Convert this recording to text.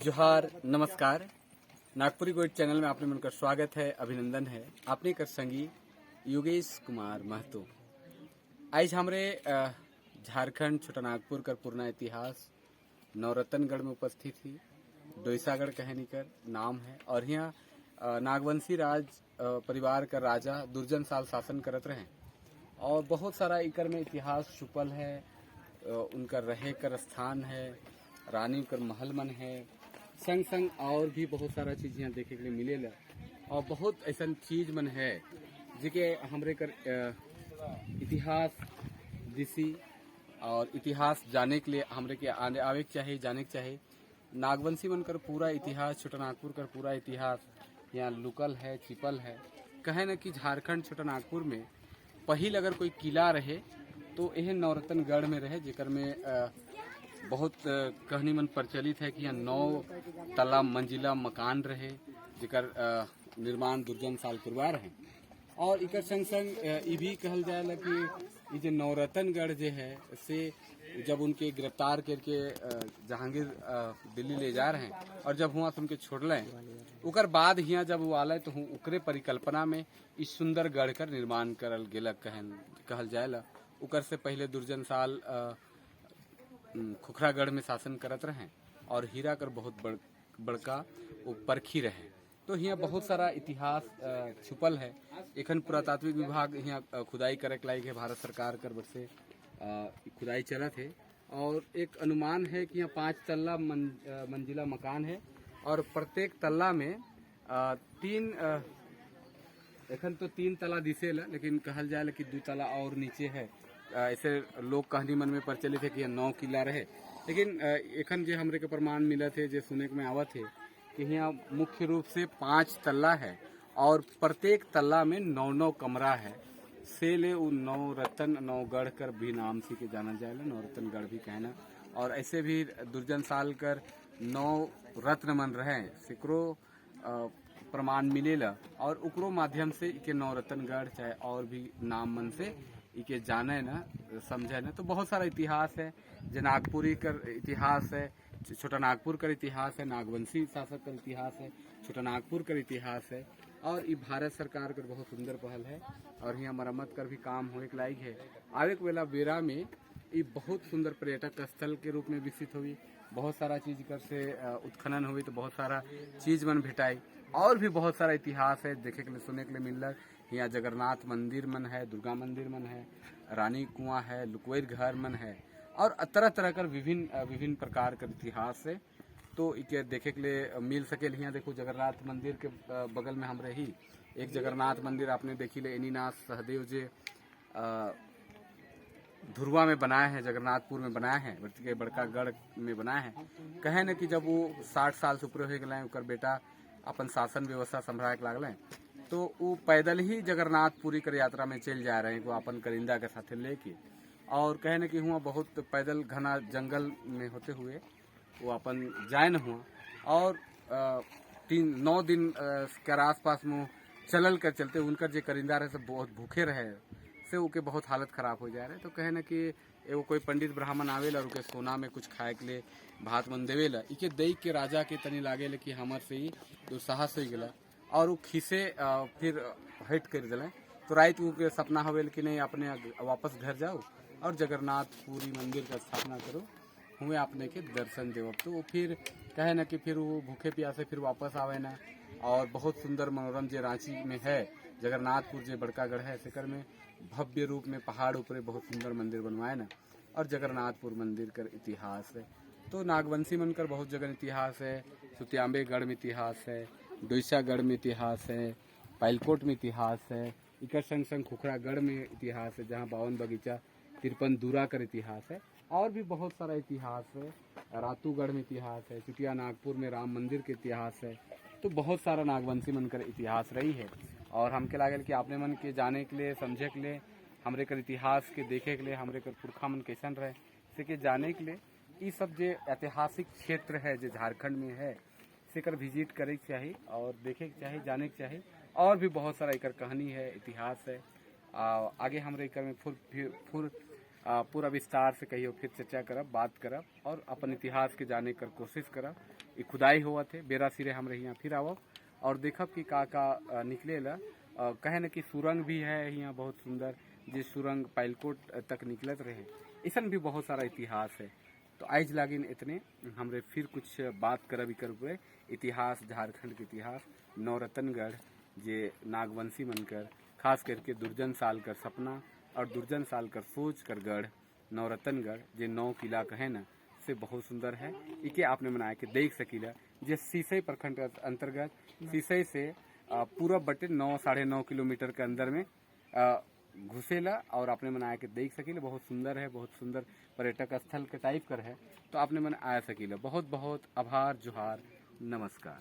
जोहार नमस्कार। नागपुरी गोइड चैनल में आपने मनकर स्वागत है, अभिनंदन है। आपने कर संगी योगेश कुमार महतो। आज हमरे झारखंड छोटा नागपुर कर पुराना इतिहास नवरत्नगढ़ में उपस्थित ही डोईसागढ़ कहनी कर नाम है। और यहाँ नागवंशी राज परिवार का राजा दुर्जन साल शासन करत रहे और बहुत सारा इकर में इतिहास छुपल है। उनका रहे कर स्थान है, रानी कर महल मन है, संग संग और भी बहुत सारा चीज यहाँ देखे के लिए मिलेला। और बहुत ऐसा चीज मन है जिके हमरे कर इतिहास दिसी और इतिहास जाने के लिए हमरे के आवे के चाहिए, जाने के चाहिए। नागवंशी मन कर पूरा इतिहास, छोटा नागपुर कर पूरा इतिहास यहाँ लुकल है, छिपल है। कहे न कि झारखंड छोटा नागपुर में पहिल अगर कोई किला रहे तो यह नवरत्नगढ़ में रहे, जेकर में बहुत कहानी मन प्रचलित है कि यहाँ 9 तला मंजिला मकान रहे, जेकर निर्माण दुर्जन साल पूर्वा रहे। और इकर संग संग ये भी कहल जाएला कि ये जो नवरत्नगढ़ जो है से जब उनके गिरफ्तार करके जहांगीर दिल्ली ले जा रहे हैं और जब हुआ तो उनके छोड़ले, उकर बाद यहाँ जब वो आले तो उकरे परिकल्पना में इस सुंदर गढ़ कर निर्माण करल गेला कहल जाएला। उकर से पहले दुर्जन साल खुखरागढ़ में शासन करत रहे और हीरा कर बहुत बड़का वो परखी रहे। तो यहाँ बहुत सारा इतिहास छुपल है। एखन पुरातात्विक विभाग यहाँ खुदाई करे के लायक है, भारत सरकार कर बट से खुदाई चलत है। और एक अनुमान है कि यहाँ 5 तल्ला मंजिला मकान है और प्रत्येक तल्ला में एखन तो 3 तला दिसेला, लेकिन कहल जाए कि 2 तला और नीचे है। ऐसे लोग कहानी मन में प्रचलित है कि यह 9 किला रहे, लेकिन एखन जो हमरे के प्रमाण मिला थे, जो सुने में आवत है कि यहाँ मुख्य रूप से 5 तल्ला है और प्रत्येक तल्ला में 9-9 कमरा है। से ले वो नवरत्नगढ़ कर भी नाम से के जाना जाएगा, नवरत्नगढ़ भी कहना। और ऐसे भी दुर्जन साल कर 9 रत्न मन रहे, सिकरो प्रमाण मिलेला और उकरो माध्यम से इके नवरत्नगढ़ चाहे और भी नाम मन से इके जाने ना, समझे ना। तो बहुत सारा इतिहास है, जो नागपुरी कर इतिहास है, छोटा नागपुर का इतिहास है, नागवंशी शासक का इतिहास है, छोटा नागपुर का इतिहास है। और ये भारत सरकार का बहुत सुंदर पहल है और यहाँ मरम्मत कर भी काम होने के लायक है। आवे के वेला बेरा में ये बहुत सुंदर पर्यटक स्थल के रूप में विकसित हुई। बहुत सारा चीज कर से उत्खनन हुई तो बहुत सारा चीज मन भेटाई और भी बहुत सारा इतिहास है देखे के लिए, सुने के लिए मिल रहा। यहाँ जगन्नाथ मंदिर मन है, दुर्गा मंदिर मन है, रानी कुआं है, लुकवेर घर मन है और तरह तरह कर विभिन्न प्रकार का इतिहास है। तो इके देखे के लिए मिल सके। यहाँ देखो जगन्नाथ मंदिर के बगल में हम रही एक जगन्नाथ मंदिर आपने देखी ले, एनीनाथ सहदेव जे धुरवा में बनाया है, जगन्नाथपुर में बनाया है, बड़का गढ़ में बनाया है। कहे न कि जब वो 60 साल से ऊपर हो गए उनकर बेटा अपन शासन व्यवस्था संभाले लागल तो वो पैदल ही जगन्नाथपुरी कर यात्रा में चल जा रहे हैं, वो अपन करिंदा के साथ लेके। और कहे न कि हुआ बहुत पैदल घना जंगल में होते हुए वो अपन जाए न हुआ और 9 दिन के आसपास में चलल कर चलते उनकर जो करिंदा रहे सब बहुत भूखे रहे से उनके बहुत हालत खराब हो जा रहे। तो कहे न कि एगो कोई पंडित ब्राह्मण आवेला और उनके सोना में कुछ खाए के लिए भात मन देवेला। इके दई के राजा के तनी लागे कि हमर से ही तो साहस हो गया और वो खीसे फिर हट कर दिले। तो रात के सपना हवेल कि नहीं अपने वापस घर जाओ और जगन्नाथपुरी मंदिर का स्थापना करो, हुए आपने के दर्शन देव। तो वो फिर कहे ना कि फिर वो भूखे प्यासे फिर वापस आवे ना। और बहुत सुंदर मनोरम जो रांची में है जगन्नाथपुर जो बड़का गढ़ है, सेकर में भव्य रूप में पहाड़ ऊपर बहुत सुंदर मंदिर बनवाए ना और जगन्नाथपुर मंदिर का इतिहास है। तो नागवंशी मन कर बहुत जगह इतिहास है, सुतियांबेगढ़ में इतिहास है, डोईसागढ़ में इतिहास है, पाइलकोट में इतिहास है, इकर संग संग खुखरागढ़ में इतिहास है जहाँ 52 बगीचा 53 दूरा कर इतिहास है। और भी बहुत सारा इतिहास है, रातूगढ़ में इतिहास है, चुटिया नागपुर में राम मंदिर के इतिहास है। तो बहुत सारा नागवंशी मन कर इतिहास रही है। और हमके लागल कि आपने मन के जाने के लिए, समझे के लिए, हमरे कर इतिहास के देखे के लिए, हमरे कर पुरखा मन कैसन रहे से के जाने के लिए ये सब जो ऐतिहासिक क्षेत्र है जो झारखंड में है सेकर विजिट करे के चाहिए और देखे के चाहिए, जाने के चाहिए। और भी बहुत सारा एकर कहानी है, इतिहास है। आगे हमरे एकर में पूरा विस्तार से कहियो फिर चर्चा करब, बात करब और अपन इतिहास के जाने कर कोशिश करब। ये खुदाई हुआ थे बेरा सिरे हमरे यहाँ फिर आवो और देखब कि का निकले ला। कहे न कि सुरंग भी है यहाँ बहुत सुंदर, जे सुरंग पाइलकोट तक निकलत रहे, ऐसा भी बहुत सारा इतिहास है। तो आज लागिन इतने हमरे फिर कुछ बात करब इकर इतिहास, झारखंड के इतिहास, नौरतनगढ़ जे नागवंशी मनकर खास करके दुर्जन साल कर सपना और दुर्जन साल कर सोच कर गढ़ नौरतनगढ़ जे 9 किला कहे न से बहुत सुंदर है। इके आपने बनाया के देख सकीला जे सीसई प्रखंड अंतर्गत सीसई से पूरा बटे 9 साढ़े 9 किलोमीटर के अंदर में घुसेला और आपने बनाया के देख सकीला। बहुत सुंदर है, बहुत सुंदर पर्यटक स्थल के टाइप कर है। तो आपने मन आया सकीला। बहुत बहुत आभार, जोहार, नमस्कार।